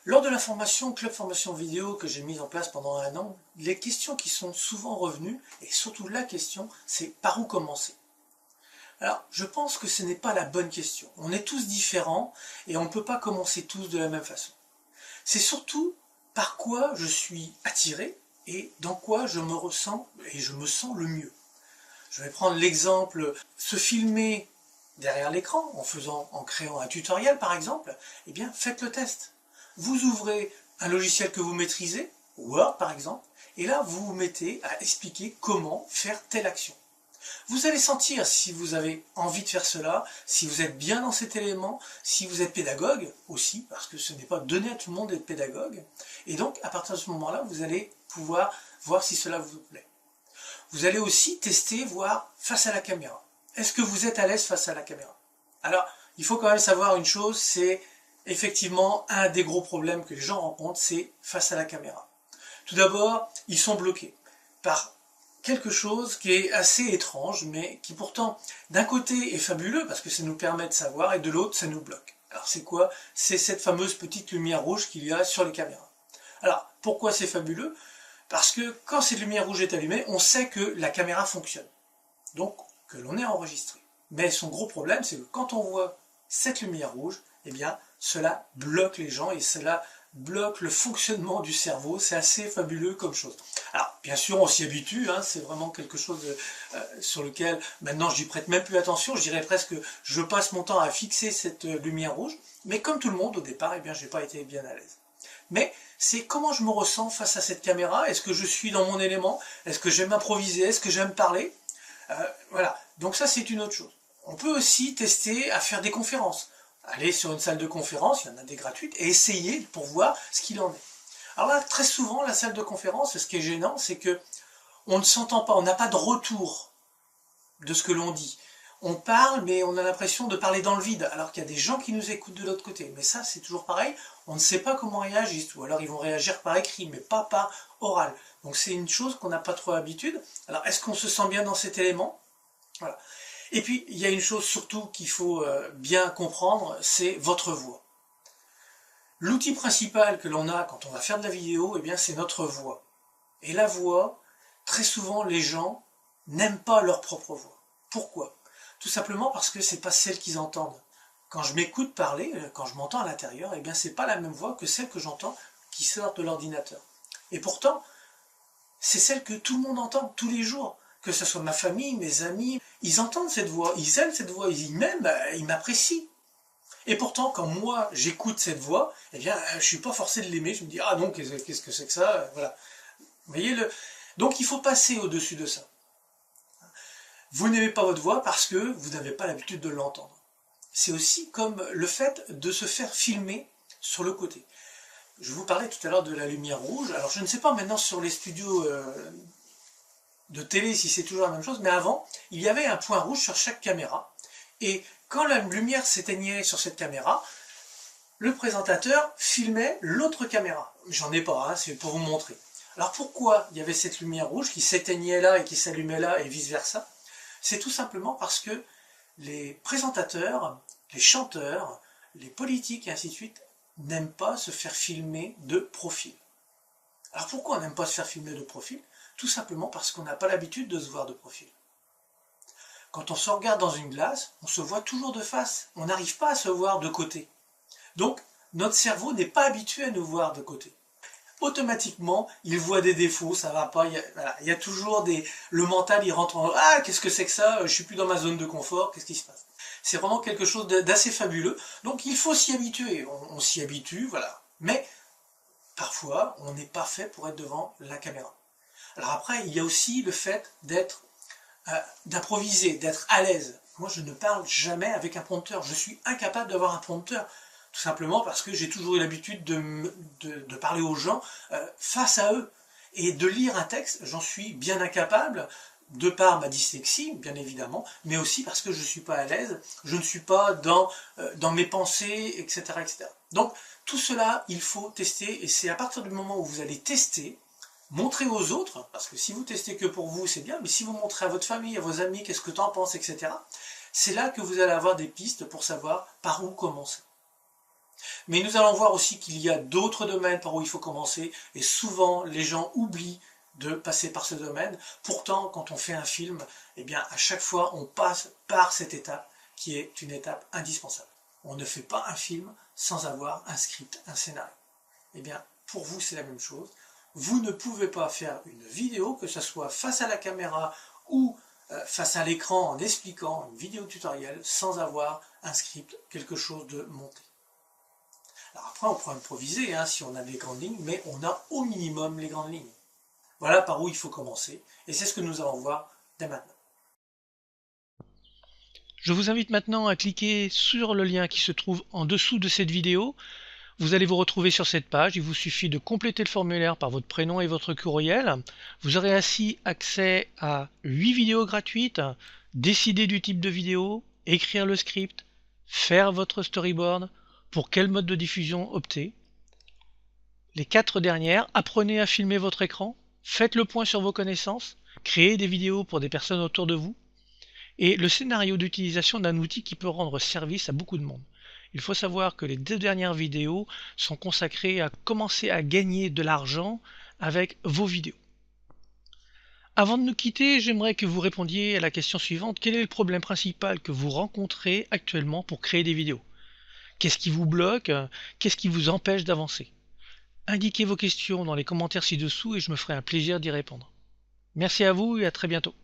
Lors de la formation Club Formation Vidéo que j'ai mise en place pendant 1 an, les questions qui sont souvent revenues, et surtout la question, c'est par où commencer? Alors, je pense que ce n'est pas la bonne question. On est tous différents et on ne peut pas commencer tous de la même façon. C'est surtout par quoi je suis attiré et dans quoi je me ressens et je me sens le mieux. Je vais prendre l'exemple, se filmer derrière l'écran en créant un tutoriel par exemple, eh bien faites le test. Vous ouvrez un logiciel que vous maîtrisez, Word par exemple, et là vous vous mettez à expliquer comment faire telle action. Vous allez sentir si vous avez envie de faire cela, si vous êtes bien dans cet élément, si vous êtes pédagogue aussi, parce que ce n'est pas donné à tout le monde d'être pédagogue, et donc à partir de ce moment-là, vous allez pouvoir voir si cela vous plaît. Vous allez aussi tester, voir face à la caméra. Est-ce que vous êtes à l'aise face à la caméra? Alors, il faut quand même savoir une chose, c'est effectivement un des gros problèmes que les gens rencontrent, c'est face à la caméra. Tout d'abord, ils sont bloqués par quelque chose qui est assez étrange, mais qui pourtant, d'un côté, est fabuleux, parce que ça nous permet de savoir, et de l'autre, ça nous bloque. Alors c'est quoi? C'est cette fameuse petite lumière rouge qu'il y a sur les caméras. Alors, pourquoi c'est fabuleux? Parce que quand cette lumière rouge est allumée, on sait que la caméra fonctionne. Donc, que l'on est enregistré. Mais son gros problème, c'est que quand on voit cette lumière rouge, eh bien, cela bloque les gens et cela bloque le fonctionnement du cerveau. C'est assez fabuleux comme chose. Alors, bien sûr, on s'y habitue, hein, c'est vraiment quelque chose sur lequel, maintenant, je n'y prête même plus attention. Je dirais presque que je passe mon temps à fixer cette lumière rouge. Mais comme tout le monde, au départ, eh bien, je n'ai pas été bien à l'aise. Mais c'est comment je me ressens face à cette caméra. Est-ce que je suis dans mon élément? Est-ce que j'aime improviser? Est-ce que j'aime parler? Voilà, donc ça c'est une autre chose. On peut aussi tester à faire des conférences. Aller sur une salle de conférence, il y en a des gratuites, et essayer pour voir ce qu'il en est. Alors là, très souvent, la salle de conférence, ce qui est gênant, c'est que on ne s'entend pas, on n'a pas de retour de ce que l'on dit. On parle, mais on a l'impression de parler dans le vide, alors qu'il y a des gens qui nous écoutent de l'autre côté. Mais ça, c'est toujours pareil, on ne sait pas comment ils réagissent, ou alors ils vont réagir par écrit, mais pas par oral. Donc c'est une chose qu'on n'a pas trop l'habitude. Alors est-ce qu'on se sent bien dans cet élément? Voilà. Et puis il y a une chose surtout qu'il faut bien comprendre, c'est votre voix. L'outil principal que l'on a quand on va faire de la vidéo, eh bien c'est notre voix. Et la voix, très souvent les gens n'aiment pas leur propre voix. Pourquoi? Tout simplement parce que c'est pas celle qu'ils entendent. Quand je m'écoute parler, quand je m'entends à l'intérieur, eh bien c'est pas la même voix que celle que j'entends qui sort de l'ordinateur. Et pourtant, c'est celle que tout le monde entend tous les jours. Que ce soit ma famille, mes amis, ils entendent cette voix, ils aiment cette voix, ils m'aiment, ils m'apprécient. Et pourtant, quand moi j'écoute cette voix, eh bien, je suis pas forcé de l'aimer. Je me dis, ah non, qu'est-ce que c'est que ça? Voilà. Vous voyez le. Donc il faut passer au-dessus de ça. Vous n'aimez pas votre voix parce que vous n'avez pas l'habitude de l'entendre. C'est aussi comme le fait de se faire filmer sur le côté. Je vous parlais tout à l'heure de la lumière rouge. Alors je ne sais pas maintenant sur les studios de télé si c'est toujours la même chose, mais avant, il y avait un point rouge sur chaque caméra. Et quand la lumière s'éteignait sur cette caméra, le présentateur filmait l'autre caméra. J'en ai pas, hein, c'est pour vous montrer. Alors pourquoi il y avait cette lumière rouge qui s'éteignait là et qui s'allumait là et vice-versa? C'est tout simplement parce que les présentateurs, les chanteurs, les politiques et ainsi de suite n'aiment pas se faire filmer de profil. Alors pourquoi on n'aime pas se faire filmer de profil? Tout simplement parce qu'on n'a pas l'habitude de se voir de profil. Quand on se regarde dans une glace, on se voit toujours de face. On n'arrive pas à se voir de côté. Donc, notre cerveau n'est pas habitué à nous voir de côté. Automatiquement, il voit des défauts, ça va pas, il y a toujours des... Le mental, il rentre en... Ah, qu'est-ce que c'est que ça? Je suis plus dans ma zone de confort, qu'est-ce qui se passe? C'est vraiment quelque chose d'assez fabuleux. Donc, il faut s'y habituer. On s'y habitue, voilà. Mais, parfois, on n'est pas fait pour être devant la caméra. Alors après, il y a aussi le fait d'improviser, d'être à l'aise. Moi, je ne parle jamais avec un prompteur. Je suis incapable d'avoir un prompteur. Tout simplement parce que j'ai toujours eu l'habitude de parler aux gens face à eux. Et de lire un texte, j'en suis bien incapable, de par ma dyslexie, bien évidemment, mais aussi parce que je ne suis pas à l'aise, je ne suis pas dans mes pensées, etc., etc. Donc, tout cela, il faut tester, et c'est à partir du moment où vous allez tester, montrer aux autres, parce que si vous testez que pour vous, c'est bien, mais si vous montrez à votre famille, à vos amis, qu'est-ce que tu en penses, etc., c'est là que vous allez avoir des pistes pour savoir par où commencer. Mais nous allons voir aussi qu'il y a d'autres domaines par où il faut commencer, et souvent les gens oublient de passer par ce domaine. Pourtant, quand on fait un film, eh bien, à chaque fois, on passe par cette étape qui est une étape indispensable. On ne fait pas un film sans avoir un script, un scénario. Eh bien, pour vous, c'est la même chose. Vous ne pouvez pas faire une vidéo, que ce soit face à la caméra ou face à l'écran en expliquant une vidéo tutoriel sans avoir un script, quelque chose de monté. Alors après, on peut improviser si on a des grandes lignes, mais on a au minimum les grandes lignes. Voilà par où il faut commencer, et c'est ce que nous allons voir dès maintenant. Je vous invite maintenant à cliquer sur le lien qui se trouve en dessous de cette vidéo. Vous allez vous retrouver sur cette page, il vous suffit de compléter le formulaire par votre prénom et votre courriel. Vous aurez ainsi accès à 8 vidéos gratuites, décider du type de vidéo, écrire le script, faire votre storyboard, pour quel mode de diffusion opter. Les 4 dernières, apprenez à filmer votre écran, faites le point sur vos connaissances, créez des vidéos pour des personnes autour de vous, et le scénario d'utilisation d'un outil qui peut rendre service à beaucoup de monde. Il faut savoir que les 2 dernières vidéos sont consacrées à commencer à gagner de l'argent avec vos vidéos. Avant de nous quitter, j'aimerais que vous répondiez à la question suivante. Quel est le problème principal que vous rencontrez actuellement pour créer des vidéos? Qu'est-ce qui vous bloque? Qu'est-ce qui vous empêche d'avancer? Indiquez vos questions dans les commentaires ci-dessous et je me ferai un plaisir d'y répondre. Merci à vous et à très bientôt.